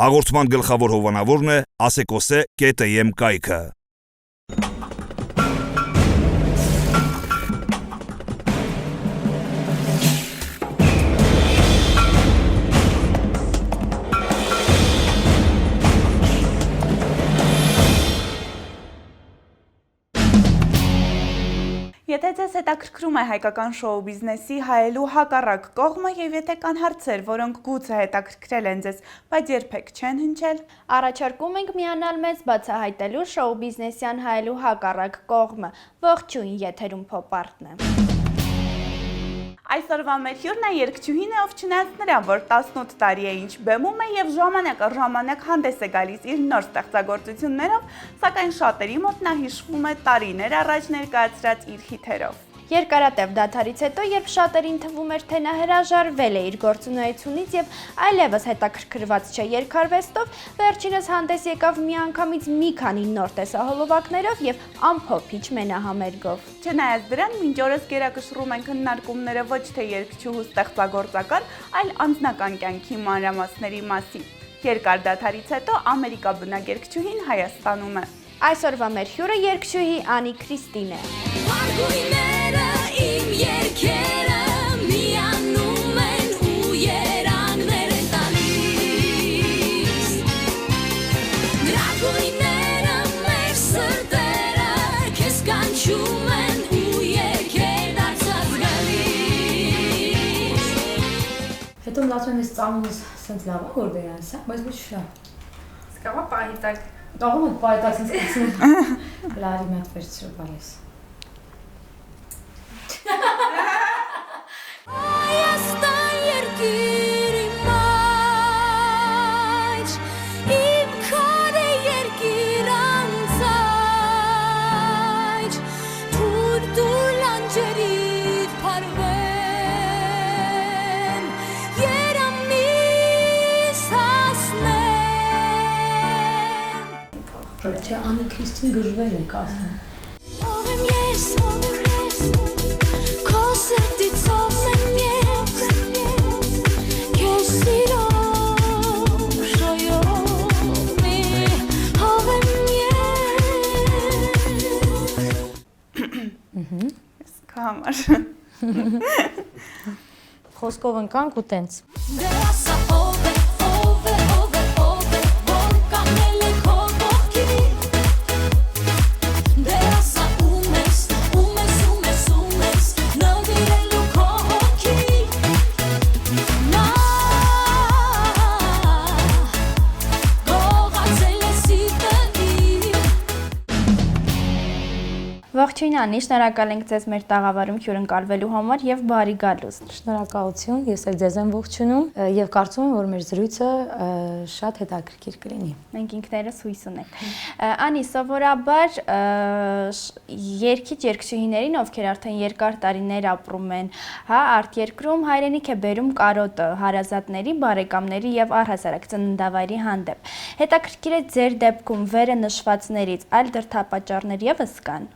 Հաղորդման գլխավոր հովանավորն է Ասեկոսե.am կայքը։ Եթե ձեզ հետաքրքրում է հայկական շոու բիզնեսի հայելու հակառակ կողմը եւ եթե կան հարցեր, որոնք գուցե հետաքրքրել են ձեզ, բայց երբեք չեն հնչել, առաջարկում ենք միանալ մեզ բացահայտելու շոու բիզնեսյան հայելու հակառակ կողմը։ Ողջույն, եթերում Փոպ-արտն է։ Այսօրվա մեր հյուրն է երգչուհին, ով չնայած նրան, որ 18 տարի է ինչ բեմում է եւ ժամանակ առ ժամանակ հանդես է գալիս իր նոր ստեղծագործություններով, սակայն շատերի մոտ նա հիշվում է տարիներ առաջ ներկայացրած իր հիթերով։ Երկարատև դադարից հետո, երբ շատերին թվում էր, թե նա հրաժարվել է իր գործունեությունից եւ այլևս հետաքրքրված չէ երգարվեստով, վերջինս հանդես եկավ միանգամից մի քանի նոր տեսահոլովակներով եւ ամփոփիչ մենահամերգով։ Չնայած դրան, մինչ օրս գերակշռում են քննարկումները ոչ թե երգչուհու ստեղծագործական, այլ անձնական կյանքի մանրամասների մասին։ Երկար դադարից հետո Ամերիկա բնակ երգչուհին Հայաստանում է։ Այսօրվա մեր հյուրը երգչուհի Անի Քրիստին է։ Հետո մտածում եմ, ես ծամոնս սենց լավ է, որ բերանս է, բայց ոչ լավ։ Սկավա պահիտակ։ Աղում եմ պահիտակ սենց կցին, լարի մատ վերցրու բալես։ Հայաստան երկիրի մայր, իմ քարե երկիր անցայր, թուր լանջերիդ պարվեն, երամնիս հասնեն։ Չէ, Անի Քրիստին գժվել է կասում։ Ով եմ ես, քո սրտից ով եմ ես, քեզ սիրով շոյոմի, ով եմ ես։ Կամար։ Խոսքով ընկանք ու տենց։ Դե ասա ով է, որ կանել է քո ողքին, դե ասա ում ես, նվիրելու քո հոգին, նա գողացել է սիրտին։ Ողջույն Անի, շնորհակալ ենք ձեզ մեր տաղավարում հյուրընկալվելու համար եւ բարի գալուստ։ Շնորհակալություն, ես էլ ձեզ եմ ողջունում եւ կարծում եմ, որ մեր զրույցը շատ հետաքրքիր կլինի։ Մենք ինքներս հույս ունենք։ Անի, սովորաբար երգիչ երգչուհիներին, ովքեր արդեն երկար տարիներ ապրում են, հա, արտերկրում հայրենիք է բերում կարոտը հարազատների, բարեկամների եւ առհասարակ ծննդավայրի հանդեպ։ Հետաքրքիր է ձեր դեպքում վերը նշվածներից այլ դրդապատճառներ եւս կան։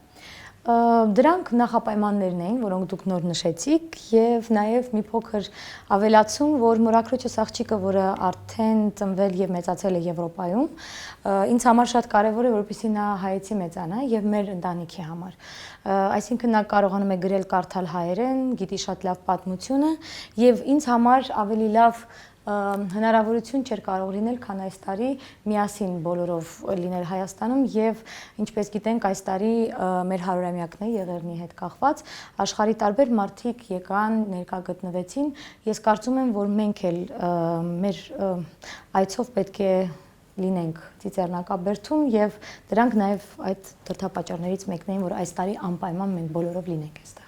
Դրանք նախապայմաններն էին, որոնք դուք նոր նշեցիք եւ նաեւ մի փոքր ավելացում, որ մորաքրոջս աղջիկը, որը արդեն ծնվել եւ մեծացել է Եվրոպայում, ինձ համար շատ կարեւոր է, որպեսզի նա հայեցի մեծանա եւ մեր ընտանիքի համար։ Այսինքն նա կարողանում է գրել, կարդալ հայերեն, գիտի շատ լավ պատմությունը եւ ինձ համար ավելի լավ հնարավորություն չէր կարող լինել, քան այս տարի միասին բոլորով լինել Հայաստանում եւ ինչպես գիտենք այս տարի մեր 100-ամյակն է Եղեռնի հետ կախված, աշխարհի տարբեր մարդիկ եկան, ներկա գտնվեցին, ես կարծում եմ, որ մենք էլ մեր այցով պետք է լինենք Ծիծեռնակաբերդում եւ դրանք նաեւ այդ դրդապատճառներից մեկն էին, որ այս տարի անպայման մենք բոլորով լինենք այստեղ։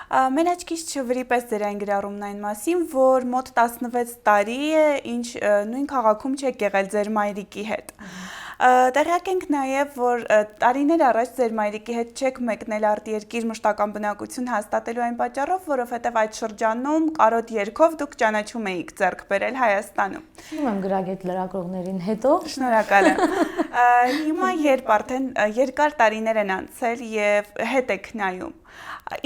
Մեր աչքից չվրի պես ձեր այն գրառումն այն մասին, որ մոտ 16 տարի է, ինչ նույն քաղաքում չեք եղել ձեր մայրիկի հետ։ Տեղյակ ենք նաև, որ տարիներ առաջ ձեր մայրիկի հետ չեք մեկնել արտերկիր մշտական բնակություն հաստատելու այն պատճառով, որովհետև այդ շրջանում կարոտ երգով դուք ճանաչում էիք ձեռք բերել Հայաստանում։ Սիրում եմ գրագետ լրագրողներին հետո։ Շնորհակալ եմ։ Հիմա երբ արդեն երկար տարիներ են անցել եւ հետ եք նայում,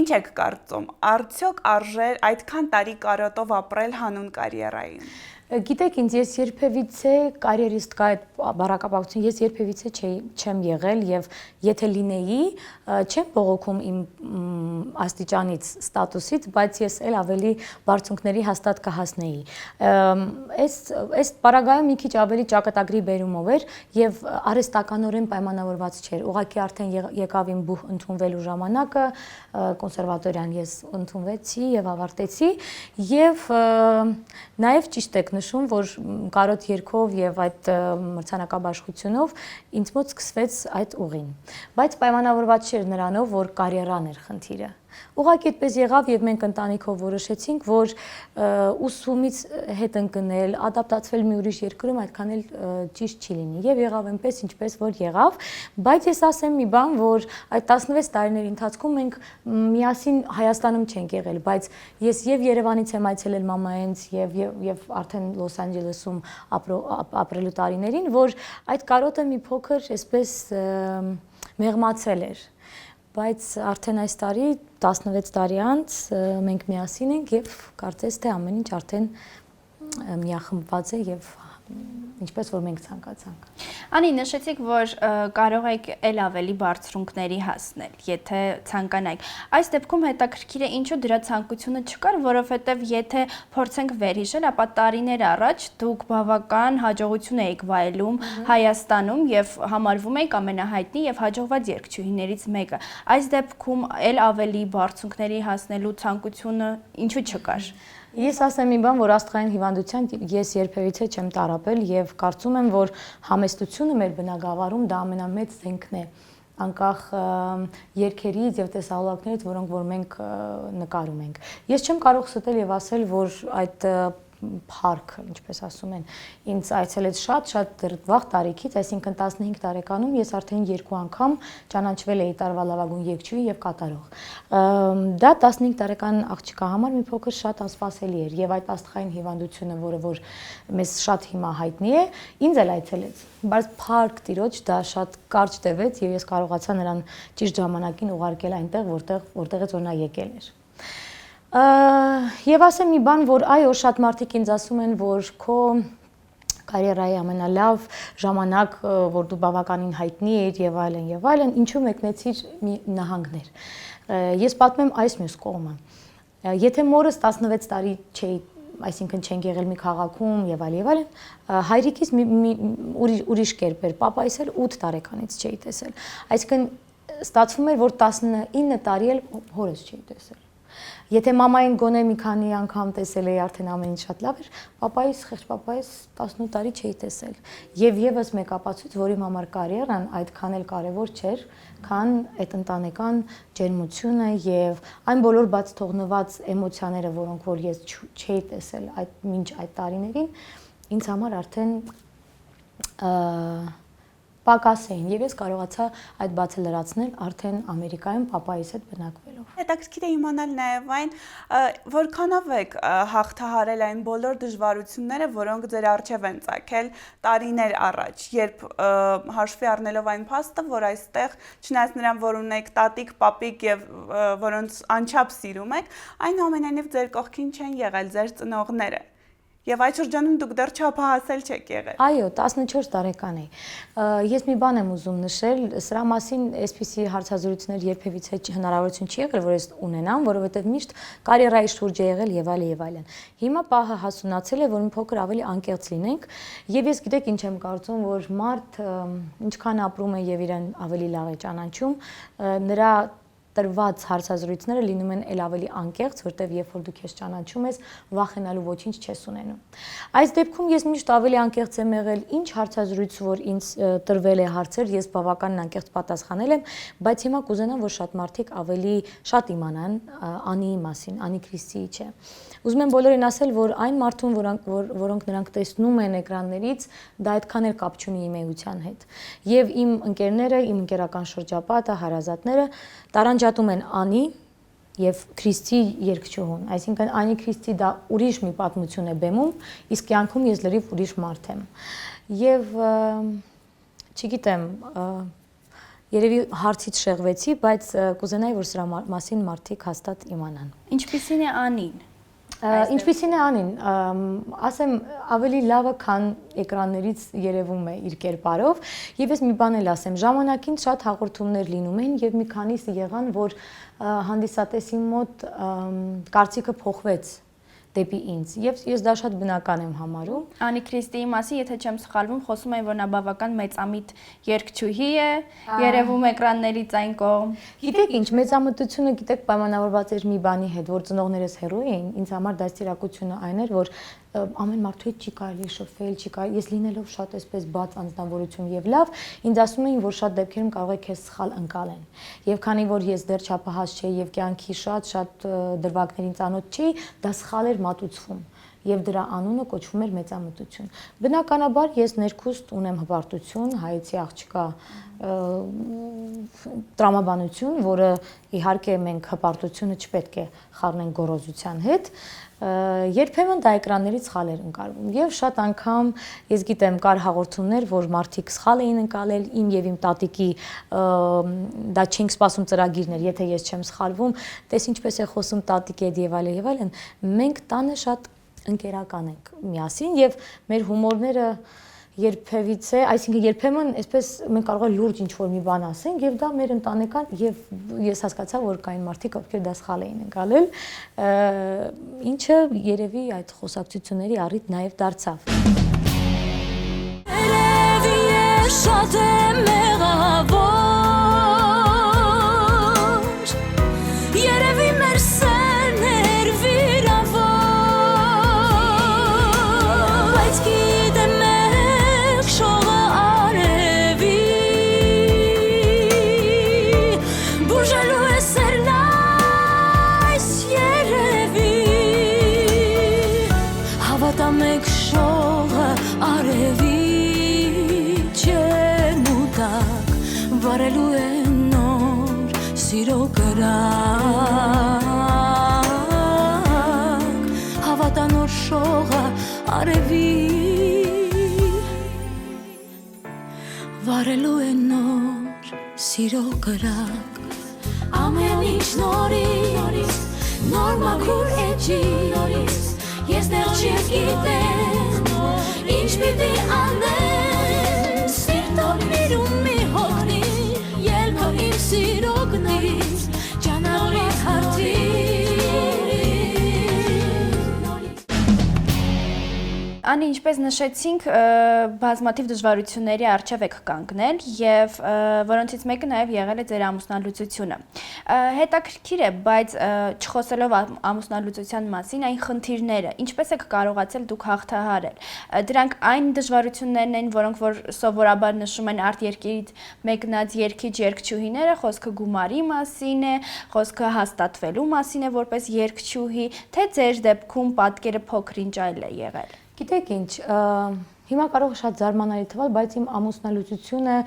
ինչ եք կարծում, արդյոք արժե այդքան տարի կարոտով ապրել հանուն կարիերային։ Գիտեք ինձ, ես երբևիցե կարիերիստկա այդ բառակապակցություն ես երբևիցե չեմ եղել եւ եթե լինեի, չեմ բողոքում իմ աստիճանից, ստատուսից, բայց ես էլ ավելի բարձունքների հաստատ կհասնեի։ Այս բառագայում մի քիչ ավելի ճակատագրի բերումով էր եւ արհեստականորեն պայմանավորված չէր։ Ուղղակի արդեն եկավ իմ բուհ ընդունվելու ժամանակը, կոնսերվատորիան ես ընդունվեցի եւ ավարտեցի եւ նաեւ ճիշտ եք նշում, որ կարոտ երգով եւ այդ մրցանակաբաշխությունով ինձ մոտ սկսվեց այդ ուղին։ Բայց պայմանավորված չէր նրանով, որ կարիերան էր խնդիրը։ Ուղղակի այդպես եղավ եւ մենք ընտանիքով որոշեցինք, որ ուսումից հետ ընկնել, ադապտացվել մի ուրիշ երկրում այդքան էլ ճիշտ չի լինի եւ եղավ այնպես, ինչպես որ եղավ, բայց ես ասեմ մի բան, որ այդ 16 տարիների ընթացքում մենք միասին Հայաստանում չենք եղել, բայց ես եւ Երևանից եմ այցելել մամայենց եւ արդեն Լոս Անջելեսում ապրելու տարիներին, որ այդ կարոտը մի փոքր այսպես մեղմացել էր։ Բայց արդեն այս տարի 16 տարի անց մենք միասին ենք եւ կարծես թե ամեն ինչ արդեն միախմբված է եւ ինչպես որ մենք ցանկացանք։ Անի, նշեցիք, որ կարող եք էլ ավելի բարձրունքների հասնել, եթե ցանկանայիք։ Այս դեպքում հետաքրքիր է ինչու դրա ցանկությունը չկար, որովհետև եթե փորձենք վերհիշել, ապա տարիներ առաջ դուք բավական հաջողություն եք վայելում Հայաստանում եւ համարվում եք ամենահայտնի եւ հաջողված երգչուհիներից մեկը։ Այս դեպքում էլ ավելի բարձրունքների հասնելու ցանկությունը ինչու չկար։ Ես ասեմ մի բան, որ աստղային հիվանդության ես երբևիցե չեմ տառապել եւ կարծում եմ, որ համեստությունը մեր բնագավառում դա ամենամեծ զենքն է, անկախ երգերից եւ տեսահոլովակներից, որոնք որ մենք նկարում ենք։ Ես չեմ կարող ստել եւ ասել, որ այդ փառքը, ինչպես ասում են, ինձ այցելեց շատ վաղ տարիքից, այսինքն 15 տարեկանում ես արդեն 2 անգամ ճանաչվել էի տարվա լավագույն երգչուհի եւ կատարող։ Դա 15 տարեկան աղջկա համար մի փոքր շատ անսպասելի էր եւ այդ աստղային հիվանդությունը, որը որ մեզ շատ հիմա հայտնի է, ինձ էլ այցելեց։ Բայց փառք տիրոջ դա շատ կարճ տևեց եւ ես կարողացա նրան ճիշտ ժամանակին ուղարկել այնտեղ, որտեղից որ նա եկել էր։ Եվ ասեմ մի բան, որ այո, շատ մարդիկ ինձ ասում են, որ քո կարիերայի ամենալավ ժամանակ, որ դու բավականին հայտնի ես եւ այլն, ինչու մեկնեցիր մի նահանգներ։ Ես պատմեմ այս մյուս կողմը։ Եթե մորս 16 տարի չէի, այսինքն չենք եղել մի քաղաքում եւ այլն, հայրիկիս ուրիշ կերպ էր, պապայիս էլ 8 տարեկանից չէի տեսել։ Այսինքն ստացվում էր, որ 19 տարի էլ հորս չէի տեսել։ Եթե մամային գոնե մի քանի անգամ տեսել էի, արդեն ամեն ինչ շատ լավ էր, պապայիս, խեղճ պապայիս 18 տարի չէի տեսել։ Եվ եւս մեկ ապացույց, որ իմ համար կարիերան այդքան էլ կարեւոր չէր, քան այդ ընտանեկան ջերմությունը եւ այն բոլոր բաց թողնված էմոցիաները, որոնք որ ես չէի տեսել մինչ այդ տարիներին, ինձ համար արդեն պակաս էին եւ ես կարողացա այդ բացը լրացնել արդեն Ամերիկայում պապայիս հետ բնակվելով։ Հետաքրքիր է իմանալ նաեւ այն, որքանով եք հաղթահարել այն բոլոր դժվարությունները, որոնք ձեր առջև են ծագել տարիներ առաջ, երբ հաշվի առնելով այն փաստը, որ այստեղ չնայած նրան, որ ունեք տատիկ, պապիկ եւ որոնց անչափ սիրում եք, այնուամենայնիվ ձեր կողքին չեն եղել ձեր ծնողները։ Եվ այդ շրջանում դուք դեռ չափահասել չեք եղել։ Այո, 14 տարեկան էի։ Ես մի բան եմ ուզում նշել, սրա մասին այսպիսի հարցազրույցներ երբևիցե հնարավորություն չի եղել, որ ես ունենամ, որովհետև միշտ կարիերայի շուրջ է եղել եւ այլն։ Հիմա պահը հասունացել է, որ մի փոքր ավելի անկեղծ լինենք, եւ ես գիտեք ինչ եմ կարծում, որ մարդ ինչքան ապրում է եւ իրեն ավելի լավ է ճանաչում, նրա տրված հարցազրույցները լինում են էլ ավելի անկեղծ, որտեղ երբ որ դու քեզ ճանաչում ես, վախենալու ոչինչ չես ունենում։ Այս դեպքում ես միշտ ավելի անկեղծ եմ եղել, ինչ հարցազրույց որ ինձ տրվել է հարցեր, ես բավականին անկեղծ պատասխանել եմ, բայց հիմա կուզենամ, որ շատ մարդիկ ավելի շատ իմանան Անիի մասին, Անի Քրիստիի չէ։ Ուզում եմ բոլորին ասել, որ այն մարդուն, որոնք նրանք տեսնում են էկրաններից, դա այդքան էլ կապ չունի իմ էության հետ։ Եվ իմ ընկերները, իմ ընկերական շրջապատը, հարազատները տարանջատում են Անի եւ Քրիստի երգչուհուն, այսինքն Անի Քրիստի դա ուրիշ մի պատմություն է բեմում, իսկ կյանքում ես լրիվ ուրիշ մարդ եմ։ Եվ չգիտեմ, երևի հարցից շեղվեցի, բայց կուզենայի, որ սրա մասին մարդիկ հաստատ իմանան։ Ինչպիսին է Անին։ Ինչպիսին է անին, ասեմ ավելի լավը, քան էկրաններից երևում է իր կերպարով, եւ ես մի բան էլ ասեմ, ժամանակին շատ հաղորդումներ լինում են եւ մի քանիսը եղան, որ հանդիսատեսի մոտ կարծիքը փոխվեց դեպի ինձ եւ ես դա շատ բնական եմ համարում։ Անի Քրիստիի մասին, եթե չեմ սխալվում, խոսում են, որ նա բավական մեծամիտ երգչուհի է, երևում էկրաններից այն կողմ։ Գիտեք ինչ, մեծամտությունը, գիտեք, պայմանավորված էր մի բանի հետ, որ ծնողներս հերոյ էին, ինձ համար դաստիարակությունը այն էր, որ ամեն մարդու հետ չի կարելի շփվել, չի կարելի, ես լինելով շատ այսպես բաց անձնավորություն եւ լավ, ինձ ասում էին, որ շատ դեպքերում կարող է քեզ սխալ ընկալեն։ Եվ քանի որ ես դեռ չափահաս չէի եւ կյանքի շատ դրվագներին ծանոթ չէի, դա սխալ էր մատուցվում եւ դրա անունը կոչվում էր մեծամտություն։ Բնականաբար ես ներքուստ ունեմ հպարտություն, հայեցի աղջկա տրամաբանություն, որը իհարկե մենք հպարտությունը չպետք է խառնենք գոռոզության հետ, երբեմն դա էկրաններից սխալ էր ընկալվում եւ շատ անգամ ես գիտեմ կար հաղորդումներ, որ մարդիկ սխալ էին ընկալել իմ եւ իմ տատիկի դա չենք սպասում ծրագիրներ, եթե ես չեմ սխալվում, տես ինչպես է խոսում տատիկի հետ եւ այլն, մենք տանը շատ ընկերական ենք միասին եւ մեր հումորները երբևիցե, այսինքն երբեմն այսպես մենք կարող ենք լուրջ ինչ-որ մի բան ասենք եւ դա մեր ընտանեկան եւ ես հասկացա, որ կային մարդիկ, ովքեր դա սխալ էին ընկալել, ինչը երևի այդ խոսակցությունների առիթ նաեւ դարձավ։ Երևի է շատ է մեղավոր, երևի մեր սերն էր վիրավոր, բայց գիտեմ մեկ շողը արևի, բուժելու է սերն այս երևի, հավատա մեկ շողը արևի, վարելու է նոր սիրո կրակ, հավատա նոր շողը արևի, վարելու է նոր սիրո կրակ, ամեն ինչ նորից, նոր մաքուր էջի, ես դեռ չգիտեմ, ինչ պիտի անեմ, սիրտով միրում մի հոգնի, ելքը իմ սիրոգնից, ճանավրից հարդի։ Անի, ինչպես նշեցինք, բազմաթիվ դժվարությունների առջև եք կանգնել եւ որոնցից մեկը նաեւ եղել է ձեր ամուսնալուծությունը։ Հետաքրքիր է, բայց չխոսելով ամուսնալուծության մասին, այն խնդիրները, ինչպես եք կարողացել դուք հաղթահարել։ Դրանք այն դժվարություններն են, որոնք որ սովորաբար նշում են արտերկիրից մեկնած երգիչ երգչուհիները, խոսքը գումարի մասին է, խոսքը հաստատվելու մասին է որպես երգչուհի, թե ձեր դեպքում պատկերը փոքր-ինչ այլ է եղել։ Գիտեք ինչ, հիմա կարող է շատ զարմանալի թվալ, բայց իմ ամուսնալուծությունը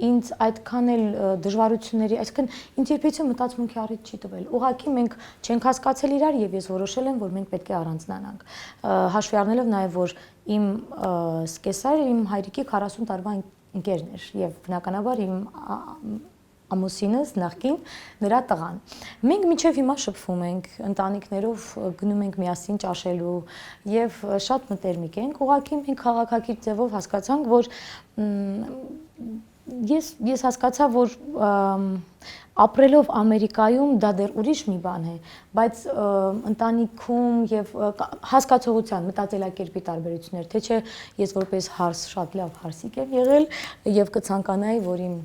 ինձ այդքան էլ դժվարությունների, այսինքն ինձ երբեցի մտածմունքի առիթ չի տվել։ Ուղղակի մենք չենք հասկացել իրար եւ ես որոշել եմ, որ մենք պետք է առանձնանանք։ Հաշվի առնելով նաեւ, որ իմ սկեսարը իմ հայրիկի 40 տարվա ընկերն էր եւ բնականաբար իմ ամուսինս նախքին նրա տղան։ Մենք մինչև հիմա շփվում ենք, ընտանիքներով գնում ենք միասին ճաշելու եւ շատ մտերմիկ ենք։ Ուղղակի մենք քաղաքակիր ձևով հասկացանք, որ ես հասկացա, որ ապրելով Ամերիկայում դա դեռ ուրիշ մի բան է, բայց ընտանիքում եւ հասկացողության, մտածելակերպի տարբերություններ, թե չէ ես որպես հարս շատ լավ հարսիկ եմ եղել եւ կցանկանայի, որ իմ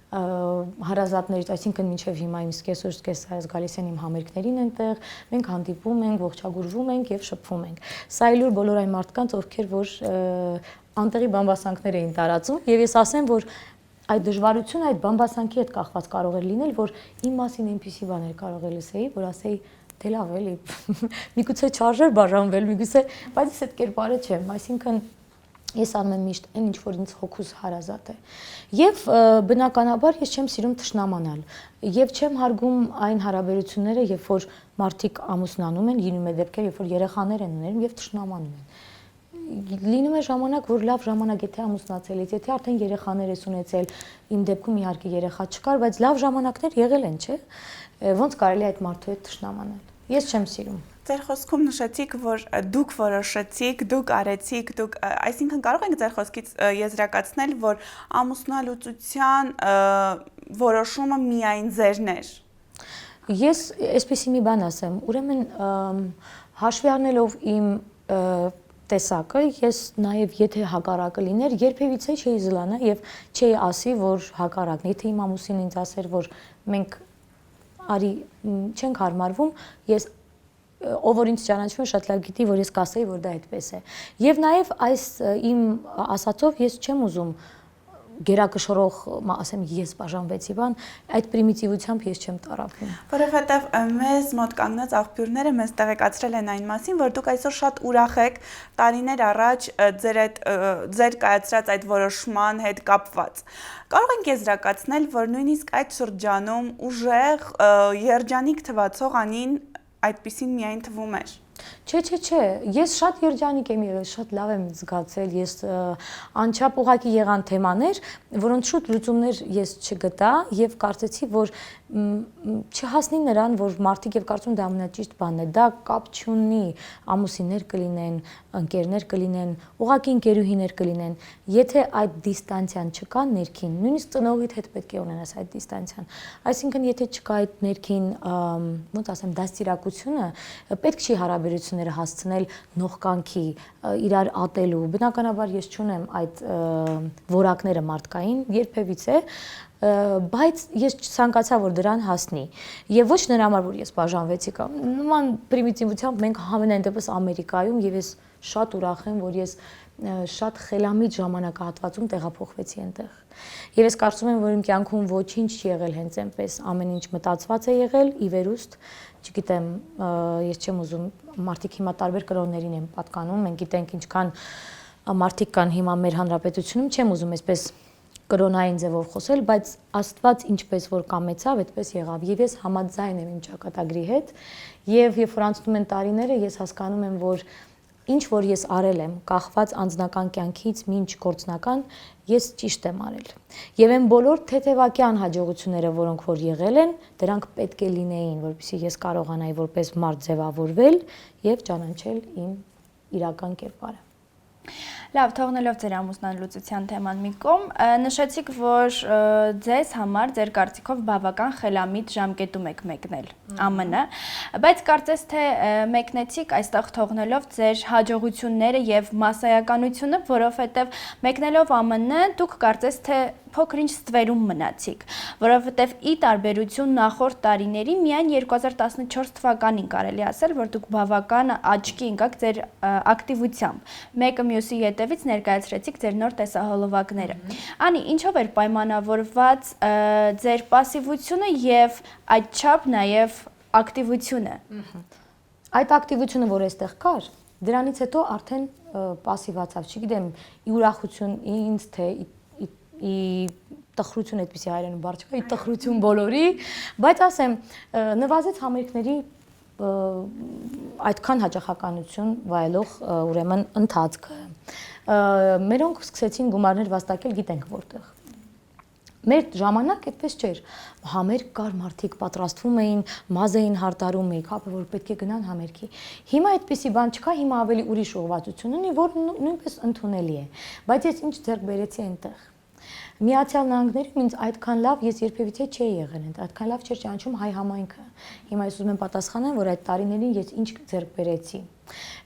հարազատներից, այսինքն մինչև հիմա իմ սկեսայս գալիս են իմ համերգներին այնտեղ, մենք հանդիպում ենք, ողջագուրվում ենք եւ շփվում ենք։ Սա իլուր բոլոր այն մարդկանց, ովքեր որ անտեղի բամբասանքներ էին տարածում եւ ես ասեմ, որ այդ դժվարությունը այդ բամբասանքի հետ կախված կարող էր լինել, որ իմ մասին այնպիսի բաներ կարող է լսեի, որ ասեի դե լավ էլի, միգուցե չարժեր բաժանվել, միգուցե, բայց ես այդ կերպարը չեմ, այսինքն ես անում եմ միշտ այն, ինչ որ ինձ հոգուս հարազատ է։ Եվ բնականաբար ես չեմ սիրում թշնամանալ եւ չեմ հարգում այն հարաբերությունները, երբ որ մարդիկ ամուսնանում են, լինում է դեպքեր, երբ որ երեխաներ են ունենում եւ թշնամանում են։ Լինում է ժամանակ, որ լավ ժամանակ եթե ամուսնացել ես, եթե արդեն երեխաներ ես ունեցել, իմ դեպքում իհարկե երեխա չկար, բայց լավ ժամանակներ եղել են, չէ՞։ Ոնց կարելի է այդ մարդու հետ թշնամանալ։ Ես չեմ սիրում։ Ձեր խոսքում նշեցիք, որ դուք որոշեցիք, դուք արեցիք, այսինքն կարող ենք ձեր խոսքից եզրակացնել, որ ամուսնալուծության որոշումը միայն ձերն էր։ Ես այսպեսի մի բան ասեմ, ուրեմն հաշվի առնելով իմ տեսակը, ես նաև եթե հակառակը լիներ, երբևիցե չէի զլանա եւ չէի ասի, որ հակառակն է, եթե իմ ամուսինը ինձ ասեր, որ մենք արի չենք հարմարվում, ես ով որ ինձ ճանաչում է շատ լավ գիտի, որ ես կասեի, որ դա այդպես է։ Եվ նաև այս իմ ասածով ես չեմ ուզում գերակշռող, ասեմ, ես բաժանվեցի բան, այդ պրիմիտիվությամբ ես չեմ տարապում։ Որովհետև մեզ մոտ կանգնած աղբյուրները մեզ տեղեկացրել են այն մասին, որ դուք այսօր շատ ուրախ եք տարիներ առաջ ձեր կայացրած այդ որոշման հետ կապված։ Կարող ենք եզրակացնել, որ նույնիսկ այդ շրջանում ուժեղ երջանիկ թվացող անին այդպիսին միայն թվում էր։ Չէ, ես շատ երջանիկ եմ եղել, շատ լավ եմ զգացել, ես անչափ ուղղակի եղան թեմաներ, որոնց շուտ լուծումներ ես չգտա եւ կարծեցի, որ չհասնի նրան, որ մարդիկ եւ կարծում դա ամենաճիշտ բանն է, դա կապ չունի, ամուսիններ կլինեն, ընկերներ կլինեն, ուղղակի ընկերուհիներ կլինեն, եթե այդ դիստանցիան չկա ներքին, նույնիսկ ծնողիդ հետ պետք է ունենաս այդ դիստանցիան, այսինքն եթե չկա այդ ներքին, ոնց ասեմ, դաստիարակությունը, պետք չի հարաբերությունները հասցնել նողկանքի, իրար ատելու, բնականաբար ես չունեմ այդ որակները մարդկային, երբևիցե, բայց ես ցանկացա, որ դրան հասնի եւ ոչ նրա համար, որ ես բաժանվեցի կամ նման պրիմիտիվությամբ մենք համենայն դեպս Ամերիկայում եւ ես շատ ուրախ եմ, որ ես շատ խելամիտ ժամանակահատվածում տեղափոխվեցի այնտեղ։ Եվ ես կարծում եմ, որ իմ կյանքում ոչինչ չի եղել հենց այնպես, ամեն ինչ մտածված է եղել ի վերուստ, չգիտեմ, ես չեմ ուզում, մարդիկ հիմա տարբեր կրոններին են պատկանում, մենք գիտենք ինչքան մարդիկ կան հիմա մեր հանրապետությունում, չեմ ուզում այսպես կրոնային ձևով խոսել, բայց Աստված ինչպես որ կամեցավ, այդպես եղավ եւ ես համաձայն եմ իմ ճակատագրի հետ եւ երբ որ անցնում են տարիները, ես հասկանում եմ, որ ինչ որ ես արել եմ, կախված անձնական կյանքից մինչ գործնական, ես ճիշտ եմ արել։ Եվ այն բոլոր թեթևակյան հաջողությունները, որոնք որ եղել են, դրանք պետք է լինեին, որպեսզի ես կարողանայի որպես մարդ ձևավորվել եւ ճանաչել իմ իրական կերպարը։ Լավ, թողնելով ձեր ամուսնալուծության թեման մի կողմ, նշեցիք, որ ձեզ համար ձեր կարծիքով բավական խելամիտ ժամկետում եք մեկնել ԱՄՆ, բայց կարծես թե մեկնեցիք այստեղ թողնելով ձեր հաջողությունները եւ մասսայականությունը, որովհետեւ մեկնելով ԱՄՆ դուք կարծես թե փոքր-ինչ ստվերում մնացիք, որովհետև ի տարբերություն նախորդ տարիների միայն 2014 թվականին կարելի ասել, որ դուք բավական աճքի ընկաք ձեր ակտիվությամբ։ Մեկը մյուսի ետևից ներկայացրեցիք ձեր նոր տեսահոլովակները։ Անի, ինչով էր պայմանավորված ձեր պասիվությունը եւ այդչափ նաեւ ակտիվությունը։ Այդ ակտիվությունը, որ այստեղ կար, դրանից հետո արդեն պասիվացավ, չգիտեմ, ի ուրախություն ինձ թե ի տխրություն այդպեսի հայերենում բառ չկա, ի տխրություն բոլորի, բայց ասեմ, նվազեց համերգների այդքան հաճախականություն վայելող ուրեմն ընթացքը։ Մերոնք սկսեցին գումարներ վաստակել, գիտենք որտեղ։ Մեր ժամանակ այդպես չէր։ Համերգ կար, մարդիկ պատրաստվում էին, մազ էին հարդարում, մեյքափը, որ պետք է գնան համերգի։ Հիմա այդպեսի բան չկա, հիմա ավելի ուրիշ ուղղվածություն ունի, որ նույնպես ընդունելի է։ Բայց ես ինչ ձեռք բերեցի այնտեղ։ Միացյալ Նահանգներում ինձ այդքան լավ ես երբևիցե չէի եղել, այդքան լավ չէր ճանաչում հայ համայնքը։ Հիմա ես ուզում եմ պատասխանեմ, որ այդ տարիներին ես ինչ ձեռք բերեցի։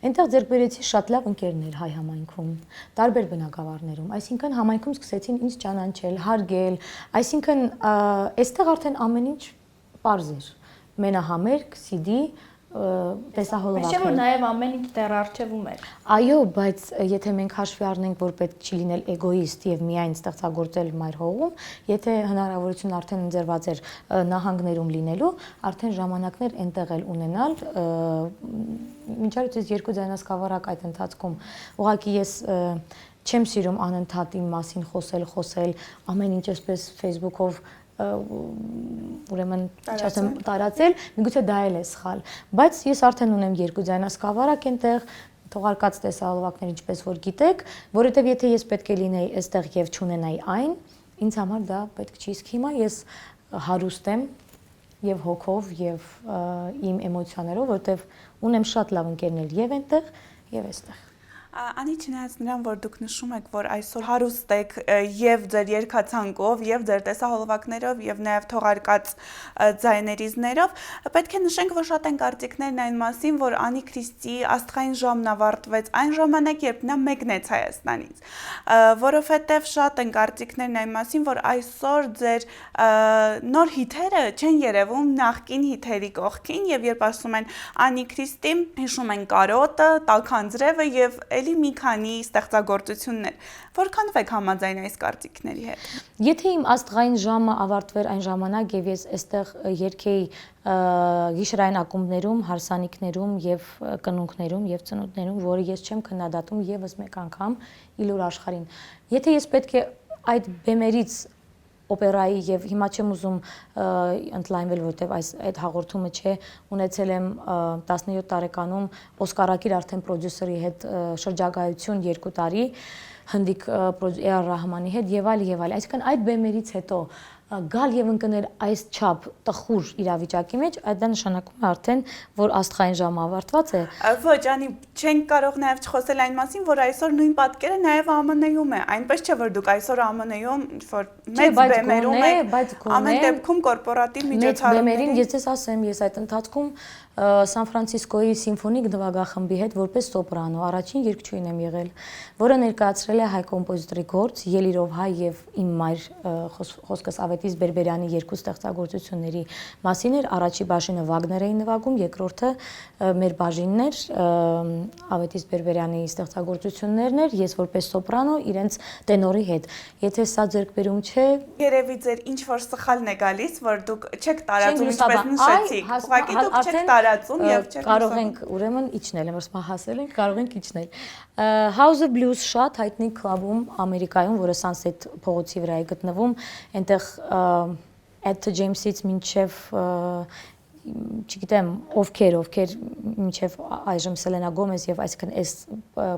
Այնտեղ ձեռք բերեցի շատ լավ ընկերներ հայ համայնքում, տարբեր բնակավարներում, այսինքն համայնքում սկսեցին ինձ ճանաչել, հարգել, այսինքն այստեղ արդեն ամեն ինչ պարզ էր։ Մենահամերգ, CD, տեսահոլովակներ։ Չէ՞ որ նաև ամեն ինչ դեռ առջևում էր։ Այո, բայց եթե մենք հաշվի առնենք, որ պետք չի լինել էգոիստ եւ միայն ստեղծագործել մայր հողում, եթե հնարավորություն արդեն ընձեռված էր նահանգներում լինելու, արդեն ժամանակներ այնտեղ էլ ունենալ, մինչև ես երկու ձայնասկավառակ այդ ընթացքում, ուղղակի ես չեմ սիրում անընդհատ իմ մասին խոսել, ամեն ինչ այսպես Facebook-ով ուրեմն չասեմ տարածել, միգուցե դա էլ է սխալ, բայց ես արդեն ունեմ երկու ձայնասկավառակ այնտեղ, թողարկած տեսահոլովակներ ինչպես որ գիտեք, որովհետև եթե ես պետք է լինեի այստեղ եւ չունենայի այն, ինձ համար դա պետք չի, իսկ հիմա ես հարուստ եմ եւ հոգով եւ իմ էմոցիաներով, որովհետև ունեմ շատ լավ ընկերներ եւ այնտեղ եւ այստեղ։ Անի չնայած նրան, որ դուք նշում եք, որ այսօր հարուստ եք եւ ձեր երկացանկով, եւ ձեր տեսահոլովակներով, եւ նաեւ թողարկած ձայներիզներով, պետք է նշենք, որ շատ են կարծիքներն այն մասին, որ Անի Քրիստի աստղային ժամն ավարտվեց այն ժամանակ, երբ նա մեկնեց Հայաստանից, որովհետեւ շատ են կարծիքներն այն մասին, որ այսօր ձեր նոր հիթերը չեն երևում նախկին հիթերի կողքին, եւ երբ ասում են Անի Քրիստի, հիշում են Կարոտը, Տաքանձրևը եւ էլի մի քանի ստեղծագործություններ, որքանով եք համաձայն այս կարծիքների հետ։ Եթե իմ աստղային ժամը ավարտվեր այն ժամանակ եւ ես այստեղ երգեի գիշերային ակումբներում, հարսանիքներում եւ կնունքներում եւ ծնունդներում, որը ես չեմ քննադատում եւս մեկ անգամ իլուր աշխարհին։ Եթե ես պետք է այդ բեմերից օպերայի եւ հիմա չեմ ուզում ընդլայնվել, որտեվ այդ հաղորդումը չէ, ունեցել եմ 17 տարեկանում Օսկարակիր արդեն պրոդյուսերի հետ շրջագայություն 2 տարի, հնդիկ Էար Ռահմանի հետ եւ այլ եւ այլ։ Այսինքն այդ բեմերից հետո գալ եւ ընկնել այս չափ տխուր իրավիճակի մեջ, այդ դա նշանակում է արդեն, որ աստղային ժամը ավարտված է։ Ոչ, անի, չենք կարող նաեւ չխոսել այն մասին, որ այսօր նույն պատկերը նաեւ ԱՄՆ-ում է։ Այնպես չէ, որ դուք այսօր ԱՄՆ-ում որ մեծ բեմերում եք, ամեն դեպքում կորպորատիվ միջոցառումներին։ Ես ձեզ ասեմ, ես այդ ընթացքում Սան Ֆրանցիսկոյի սիմֆոնիկ նվագախմբի հետ որպես սոպրանո առաջին երգչուհին եմ եղել, որը ներկայացրել է հայ կոմպոզիտորի գործ Ելիրով հայ եւ իմ մայր խոսքս Ավետիս Բերբերյանի երկու ստեղծագործությունների մասին էր, առաջի բաժինը Վագներ էին նվագում, երկրորդը մեր բաժինն էր, Ավետիս Բերբերյանի ստեղծագործություններն էր, ես որպես սոպրանո իրենց տենորի հետ։ Եթե սա ձեռքբերում չէ, երևի ձեր ինչ որ սխալն է գալիս, որ դուք չեք տարածում ինչպես նշեցիք, ուղղակի դուք չեք տարածում եւ չեք կարող ենք ուրեմն իջնել, ըստ հասել ենք, կարող ենք իջնել։ House of Blues շատ հայտնի քլաբում Ամերիկայում, որը Sunset փողոցի վրա է գտնվում, այնտեղ Etta James-ից մինչև չգիտեմ ովքեր մինչև այժմ Սելենա Գոմեզ եւ այսինքն այս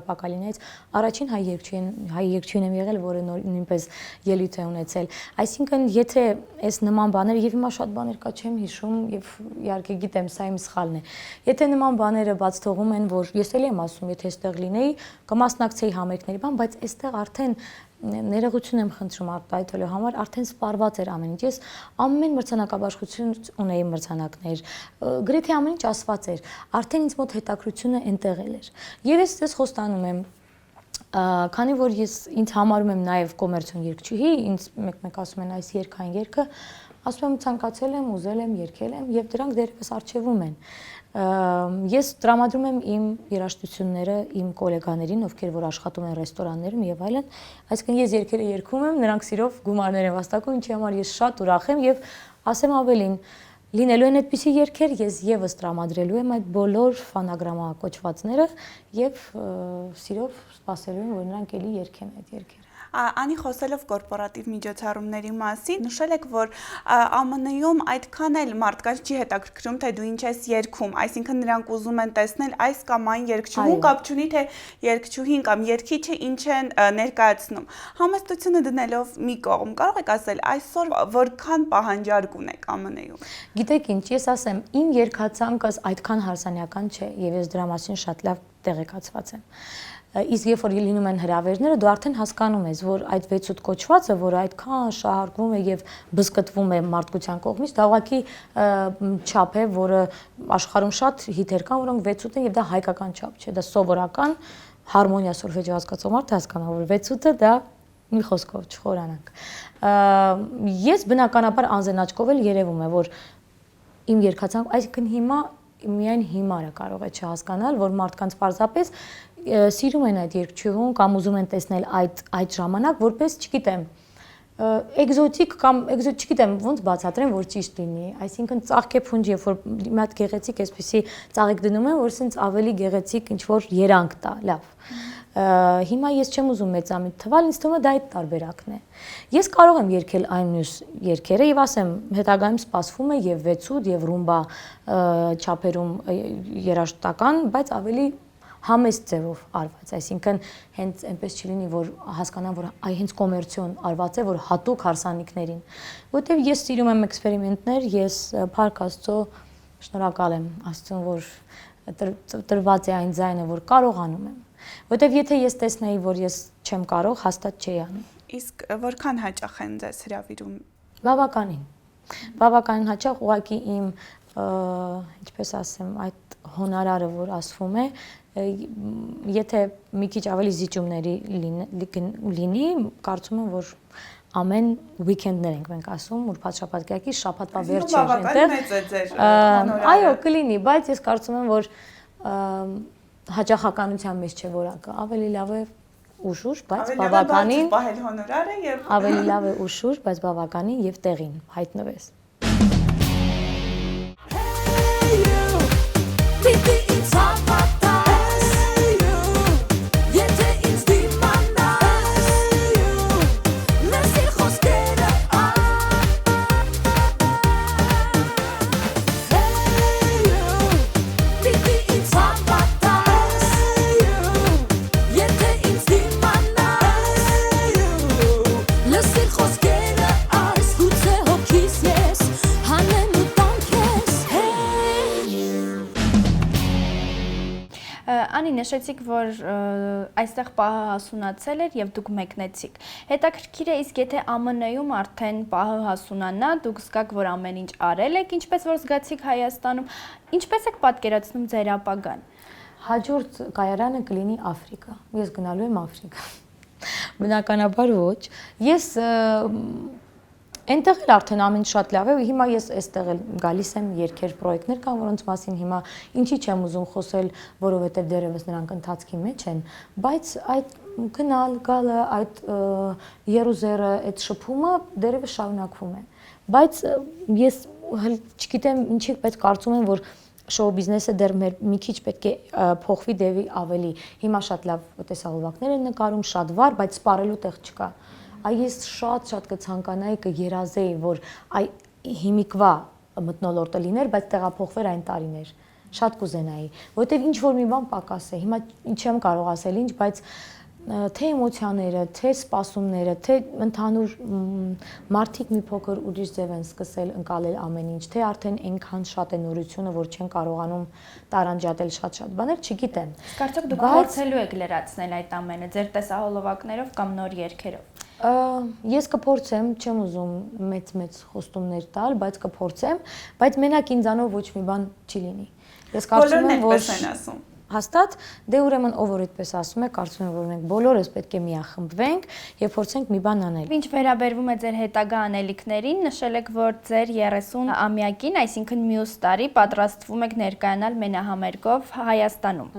Պակալինից առաջին հայ երգչուհին եմ եղել, որը նույնպես ելույթ է ունեցել։ Այսինքն եթե այս նման բաները եւ հիմա շատ բաներ կա չեմ հիշում եւ իհարկե գիտեմ սա իմ սխալն է։ Եթե նման բաները բաց թողում են, որ ես էլի եմ ասում, եթե այստեղ լինեի, կմասնակցեի համերգների բան, բայց այստեղ արդեն ներողություն եմ խնդրում արտահայտելու համար, արդեն սպառված էր ամեն ինչ։ Ես ամեն մրցանակաբաշխություն ունեի մրցանակներ, գրեթե ամեն ինչ ասված էր, արդեն ինձ մոտ հետաքրությունը այնտեղ էր։ Եվ ես դες խոստանում եմ, քանի որ ես ինձ համարում եմ նաև կոմերցիոն երգչուհի, ինձ մեկ-մեկ ասում են այս երգային երգը, ասում եմ ցանկացել եմ, ուզել եմ, երգել եմ եւ դրանք դեռևս արժևում են։ Ես տրամադրում եմ իմ երաժշտությունները իմ գոլեգաներին, ովքեր որ աշխատում են ռեստորաններում եւ այլն, այսինքն ես երգերը երգում եմ, նրանք սիրով գումարներ են վաստակում, ինչի համար ես շատ ուրախ եմ եւ ասեմ ավելին, լինելու են այդպիսի երգեր, ես եւս տրամադրելու եմ այդ բոլոր ֆանագրամակոչվածները եւ սիրով սպասելու եմ, որ նրանք էլի երգեն այդ երգերը։ Անի խոսելով կորպորատիվ միջոցառումների մասին, նշել եք, որ ԱՄՆ-ում այդքան էլ մարդկանց չի հետաքրքրում, թե դու ինչ ես երգում, այսինքն նրանք ուզում են տեսնել այս կամ այն երգչուհուն, կապ չունի թե երգչուհին կամ երգիչը ինչ են ներկայացնում։ Համեստությունը դնելով մի կողմ, կարող եք ասել այսօր որքան պահանջարկ ունեք ԱՄՆ-ում։ Գիտեք ինչ, ես ասեմ, իմ երգացանկս այդքան հարսանյական չէ եւ ես դրա մասին շատ լավ տեղեկացված եմ։ Իսկ երբ որ լինում են հրավերները, դու արդեն հասկանում ես, որ այդ 6-8 կոչվածը, որ այդքան շահարկվում է եւ բզկտվում է մարդկության կողմից, դա ուղղակի չափ է, որը աշխարհում շատ հիթեր կան, որոնք 6-8 են եւ դա հայկական չափ չէ, դա սովորական հարմոնիա սոլֆեջի հասկացող մարդը հասկանա, որ 6-8-ը դա մի խոսքով չխորանանք։ Ես բնականաբար անձնաճկով էլ երևում է, որ իմ երգացանք, այսինքն հիմա միայն հիմարը կարող է չհասկանալ, որ մարդկանց պարզապես սիրում են այդ երգչուհուն կամ ուզում են տեսնել այդ ժամանակ, որպես, չգիտեմ, էկզոտիկ կամ չգիտեմ, ոնց բացատրեմ, որ ճիշտ լինի, այսինքն ծաղկե փունջ, երբ որ մի հատ գեղեցիկ այսպեսի ծաղիկ դնում են, որ սենց ավելի գեղեցիկ ինչ-որ երանգ տա, լավ։ Հիմա ես չեմ ուզում մեծամիտ թվալ, ինձ թվում է դա այդ տարբերակն է։ Ես կարող եմ երգել այն մյուս երգերը եւ ասեմ, հետագայում սպասվում է եւ 6-8 եւ ռումբա չափերում երաժշտական, բայց ավելի համեստ ձևով արված, այսինքն հենց այնպես չլինի, որ հասկանան, որ այ հենց կոմերցիոն արված է, որ հատուկ հարսանիքներին, որտեվ ես սիրում եմ էքսպերիմենտներ, ես փառք Աստծո շնորհակալ եմ Աստծուն, որ տրված է այն ձայնը, որ կարողանում եմ։ Որտեվ եթե ես տեսնեի, որ ես չեմ կարող, հաստատ չէի անի։ Իսկ որքան հաճախ են ձեզ հրավիրում։ Բավականին հաճախ ուղղակի իմ, ինչպես ասեմ, այդ հոնորարը, որ ասվում է, եթե մի քիչ ավելի զիջումների լինի, կարծում եմ, որ ամեն weekend-ներ ենք մենք ասում, ուրբաթ շաբաթ կյանքի շաբաթվա վերջը Բավական մեծ է ձեր հոնորարը։ Այո, կլինի, բայց ես կարծում եմ, որ հաճախականության մեջ չէ որակը, ավելի լավ է ուշուր, բայց բավականին պահել հոնորարը եւ ավելի լավ է ուշուր, բայց բավականին եւ տեղին հայտնվես։ Hey you, պիտի ինձ հավատաս, hey you, եթե ինձ դիմանաս, hey you, լսիր խոսքերը Hey you, պիտի ինձ հավատաս, hey you, եթե ինձ դիմանաս, hey you, լսիր խոսքերը այս գուցե հոգիս ես, հանեմ ու տանքես, hey you Անի, նշեցիք, որ այստեղ պահը հասունացել էր եւ դուք մեկնեցիք։ Հետաքրքիր է, իսկ եթե ԱՄՆ-ում արդեն պահը հասունանա, դուք զգաք, որ ամեն ինչ արել եք, ինչպես որ զգացիք Հայաստանում, ինչպես եք պատկերացնում ձեր ապագան։ Հաջորդ կայարանը կլինի Աֆրիկա։ Ես գնալու եմ Աֆրիկա։ Բնականաբար ոչ։ Ես Այնտեղ էլ արդեն ամեն ինչ շատ լավ է, հիմա ես այստեղ էլ գալիս եմ երկեր պրոյեկտներ կան, որոնց մասին հիմա ինչի չեմ ուզում խոսել, որովհետև դեռևս նրանք ընթացքի մեջ են, բայց այդ գնալ, գալը, այդ երուզերը, այդ շփումը դեռևս շարունակվում է։ Բայց ես չգիտեմ ինչի, բայց կարծում եմ, որ շոու բիզնեսը դեռ մի քիչ պետք է փոխվի դեպի ավելի։ Հիմա շատ լավ տեսահոլովակներ են նկարում, շատ վառ, բայց սպառելու տեղ չկա։ Ես շատ կցանկանայի կերազեի, որ հիմիկվա մթնոլորտը լիներ, բայց տեղափոխվեր այն տարիներ։ Շատ կուզենայի, որովհետև ինչ որ մի բան պակաս է։ Հիմա չեմ կարող ասել ինչ, բայց թե էմոցիաները, թե սպասումները, թե ընդհանուր մարդիկ մի փոքր ուրիշ ձև են սկսել ընկալել ամեն ինչ, թե արդեն այնքան շատ է նորությունը, որ չեն կարողանում տարանջատել շատ բաներ, չգիտեմ։ Կարծեք դուք փորձելու եք լրացնել այդ ամենը ձեր տեսահոլովակներով կամ նոր երգերով։ Ես կփորձեմ, չեմ ուզում մեծ խոստումներ տալ, բայց կփորձեմ, բայց մենակ ինձանով ոչ մի բան չի լինի։ Ես կարծում եմ, որ են ասում։ Հաստատ, դե ուրեմն ով որ այդպես ասում է, կարծում եմ, որ մենք բոլորս պետք է միախմբվենք եւ փորձենք մի բան անել։ Ինչ վերաբերվում է ձեր հետագա անելիքներին, նշել եք, որ ձեր 30-ամյակին, այսինքն մյուս տարի պատրաստվում եք ներկայանալ մենահամերգով Հայաստանում։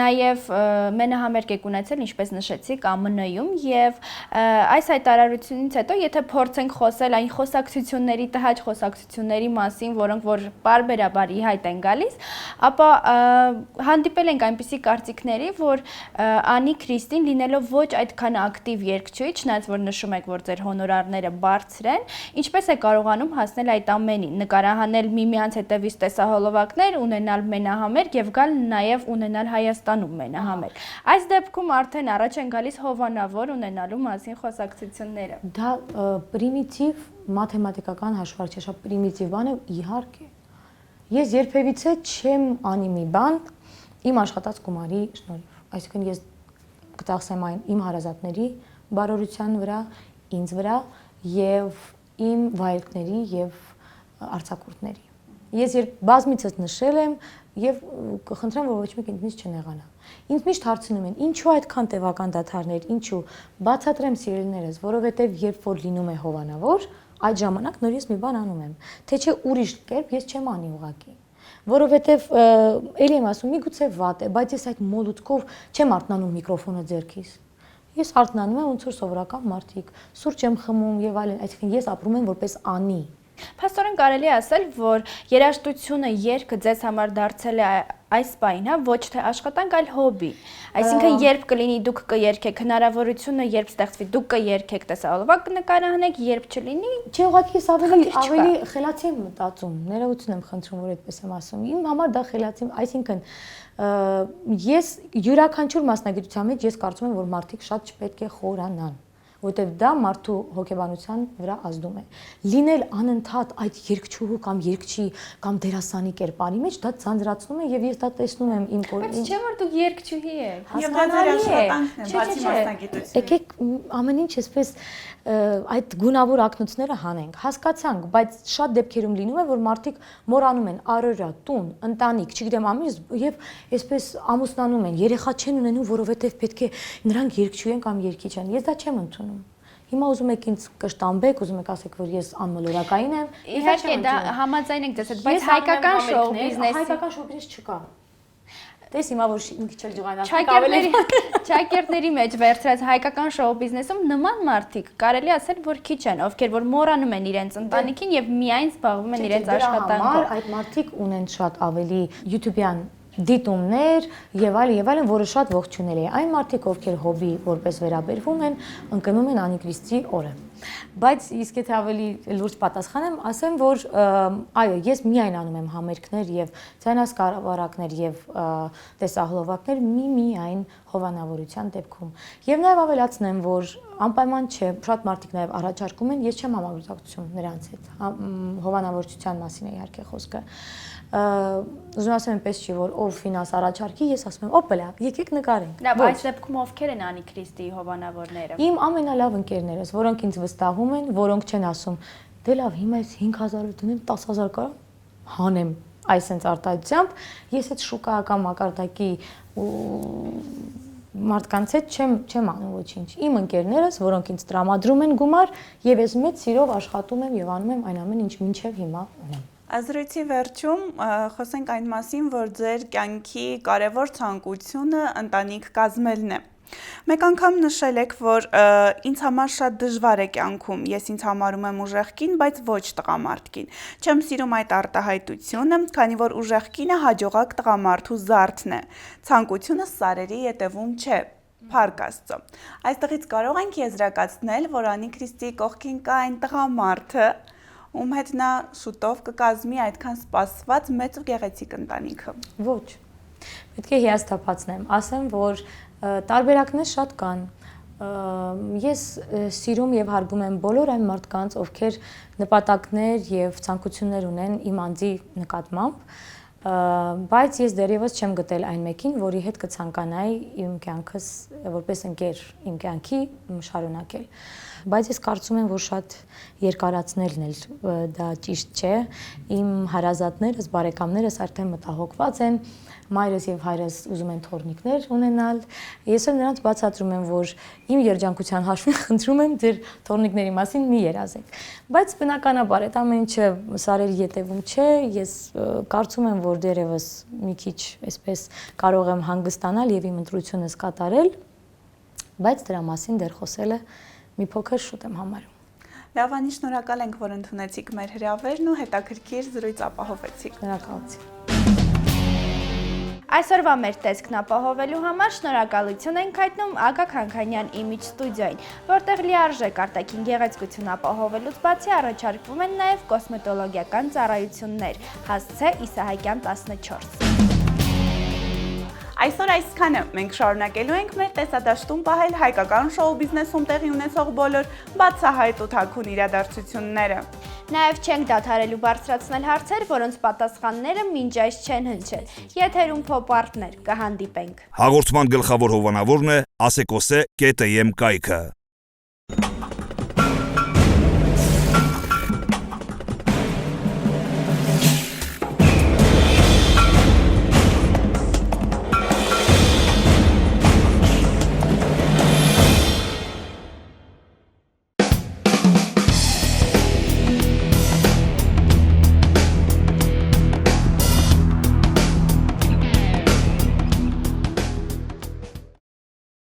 Նաեւ մենահամերգ եք ունեցել, ինչպես նշեցիք, ԱՄՆ-ում եւ այս հայտարարությունից հետո, եթե փորձենք խոսել այն խոսակցությունների, տհաճ խոսակցությունների մասին, որոնք որ բարբերաբար ի հայտ են գալիս, ապա հանդիպել ենք այնպիսի կարծիքների, որ Անի Քրիստին լինելով ոչ այդքան ակտիվ երգչուհի, չնայած որ նշում եք, որ ձեր հոնորարները բարձր են, ինչպես է կարողանում հասնել այդ ամենին, նկարահանել միմյանց հետևից տեսահոլովակներ, ունենալ մենահամերգ եւ գալ նաեւ ունենալ Հայաստանում մենահամերգ։ Այս դեպքում արդեն առաջ են գալիս հովանավոր ունենալու մասին խոսակցությունները։ Դա պրիմիտիվ մաթեմատիկական հաշվարկ չէ, շատ պրիմիտիվ բան է, իհարկե։ Ես երբևիցե չեմ անի մի բան իմ աշխատած գումարի շնորհիվ։ Այսինքն ես կտաղսեմ այն իմ հարազատների բարօրության վրա, ինձ վրա եւ իմ վայելքների եւ արձակուրդների։ Ես երբ բազմիցս նշել եմ եւ կխնդրեմ, որ ոչ մեկ ինձնից չնեղանա։ Ինձ միշտ հարցնում են, ինչու այդքան տևական դադարներ, ինչու։ Բացատրեմ սիրելիներս, որովհետեւ երբ որ լինում է հովանավոր, այդ ժամանակ նորից մի բան անում եմ, թե չէ ուրիշ կերպ ես չեմ անի ուղակի, որովհետև էլի եմ ասում, միգուցե վատ է, բայց ես այդ մոլուցքով չեմ արթնանում միկրոֆոնը ձեռքիս, ես արթնանում եմ ոնց որ սովորական մարդիկ, սուրճ եմ խմում եւ այլն, այսինքն ես ապրում եմ որպես Անի։ Փաստորեն կարելի է ասել, որ երաժշտությունը, երգը ձեզ համար դարձել է այս պահին, հա, ոչ թե աշխատանք, այլ հոբի։ Այսինքն երբ կլինի դուք կերգեք, հնարավորությունը երբ ստեղծվի դուք կերգեք տեսահոլովակ կնկարահանեք, երբ չլինի, Չէ, ուղղակի ես ավելի խելացի եմ մտածում, ներողություն եմ խնդրում, որ այդպես եմ ասում։ Իմ համար դա խելացի, այսինքն ես յուրաքանչյուր մասնագիտության մեջ ես կարծում եմ, որ մարդիկ շատ չպետք է խորանան։ որովհետև դա մարդու հոգեբանության վրա ազդում է։ Լինել անընդհատ այդ երգչուհու կամ երգչի կամ դերասանի կերպարի մեջ դա ձանձրացնում է եւ ես դա տեսնում եմ իմ Բայց չէ՞ որ դուք երգչուհի եք։ Եվ դա ձեր աշխատանքն է, բացի մասնագիտությունից։ Եկեք ամեն ինչ այսպես այդ գունավոր ակնոցները հանենք, հասկացանք, բայց շատ դեպքերում լինում է, որ մարդիկ մոռանում են առօրյա, տուն, ընտանիք, չգիտեմ, ամիս եւ այսպես ամուսնանում են, երեխա չեն ունենում, որովհետեւ պետք է նրանք երգչու են կամ երգիչ են։ Ես դա չեմ ընդունում։ Հիմա ուզում եք ինձ կշտամբեք, ուզում եք ասեք, որ ես անմոլորակային եմ։ Իհարկե դա համաձայն եք դες, բայց հայկական շոու բիզնեսի հայկական շոու բիզնես չկա։ Տես հիմա որ մի քիչ էլ ջղայնացնի Չակերտների մեջ վերցրած հայկական շոու բիզնեսում նման մարդիկ կարելի ասել որ քիչ են, ովքեր որ մոռանում են իրենց ընտանիքին եւ միայն զբաղվում են իրենց աշխատանքով։ Այդ մարդիկ ունեն շատ ավելի YouTube-յան դիտումներ եւ այլն, որը շատ ողջունելի է։ Այն մարդիկ, ովքեր հոբի որպես վերաբերվում են, ընկնում են Անիկրիստի օրը։ Բայց իսկ եթե ավելի լուրջ պատասխանեմ, ասեմ, որ այո, ես միայն անում եմ համերգներ եւ ցանասկարավարակներ եւ տեսահոլովակներ միայն հովանավորության դեպքում։ Եվ նաեւ ավելացնեմ, որ անպայման չէ, շատ մարդիկ նաեւ առաջարկում են, ես չեմ համագործակցություն նրանց հետ։ Հովանավորության մասին է իհարկե խոսքը։ Ուզում ասեմ այնպես չի, որ ով ֆինանս առաջարկի, ես ասում եմ, օպ, եկեք նկարենք։ Լավ, այս դեպքում ովքեր են Անիկրիստի հովանավորները։ Իմ ամենալավ ընկերներս, որոնք ինձ վստահում են, որոնք չեն ասում, դե լավ, հիմա ես 5000 դնեմ, 10000 կարա հանեմ այսենց արտահայտությամբ, ես այդ շուկայական մակարդակի մարդկանց հետ չեմ անում ոչինչ։ Իմ ընկերներս, որոնք ինձ տրամադրում են գումար, եւ ես մեծ սիրով աշխատում եմ եւ անում եմ այն ամեն ինչ մինչեւ հիմա ունեմ։ Ազրույցի վերջում խոսենք այն մասին, որ ձեր կյանքի կարևոր ցանկությունը ընտանիք կազմելն է։ Մեկ անգամ նշել եք, որ ինձ համար շատ դժվար է կյանքում, ես ինձ համարում եմ ուժեղ կին, բայց ոչ տղամարդկին։ Չեմ սիրում այդ արտահայտությունը, քանի որ ուժեղ կինը հաջողակ տղամարդու զարդն է։ Ցանկությունը սարերի ետևում չէ։ Փառք Աստծո։ Այստեղից կարող ենք եզրակացնել, որ Անիկրիստի կողքին կա այն տղամարդը, ում հետ նա շուտով կկազմի այդքան սպասված մեծ ու գեղեցիկ ընտանիքը։ Ոչ։ Պետք է հիասթափացնեմ, ասեմ, որ տարբերակներ շատ կան։ Ես սիրում եւ հարգում եմ բոլոր այն մարդկանց, ովքեր նպատակներ եւ ցանկություններ ունեն իմ անձի նկատմամբ, բայց ես դեռևս չեմ գտել այն մեկին, որի հետ կցանկանայի իմ կյանքս որպես ընկեր իմ կյանքի շարունակել։ Բայց ես կարծում եմ, որ շատ երկարացնելն էլ դա ճիշտ չէ։ Իմ հարազատներս, բարեկամներս արդեն մտահոգված են, մայրս եւ հայրս ուզում են թորնիկներ ունենալ։ Ես էլ նրանց բացատրում եմ, որ իմ երջանկության հաշվին խնդրում եմ ձեր թորնիկների մասին մի երազեք։ Բայց բնականաբար այդ ամեն ինչը սարերի ետևում չէ, ես կարծում եմ, որ դեռևս մի քիչ այսպես կարող եմ հանգստանալ եւ իմ ընտրությունս կատարել, բայց դրա մասին դեռ խոսելը մի փոքր շուտ եմ համարում։ Լավ, անի շնորհակալ ենք, որ ընդունեցիք մեր հրավերն ու հետաքրքիր զրույց ապահովեցիք։ Շնորհակալություն։ Այսօրվա մեր տեսքն ապահովելու համար շնորհակալություն ենք հայտնում Ագա Քանքանյան Image Studio-ին, որտեղ լիարժեք արտաքին գեղեցկություն ապահովելուց բացի առաջարկվում են նաև կոսմետոլոգիական ծառայություններ։ Հասցե Իսահակյան 14։ Այսօր այսքանը, մենք շարունակելու ենք մեր տեսադաշտում պահել հայկական շոու բիզնեսում տեղի ունեցող բոլոր բացահայտ ու թաքուն իրադարձությունները։ Նաև չենք դադարելու բարձրացնել հարցեր, որոնց պատասխանները մինչ այս չեն հնչել։ Եթերում փոփ-արտներ կհանդիպենք։ Հաղորդման գլխավոր հովանավորն է Ասեկոսե կետեմ կայքը։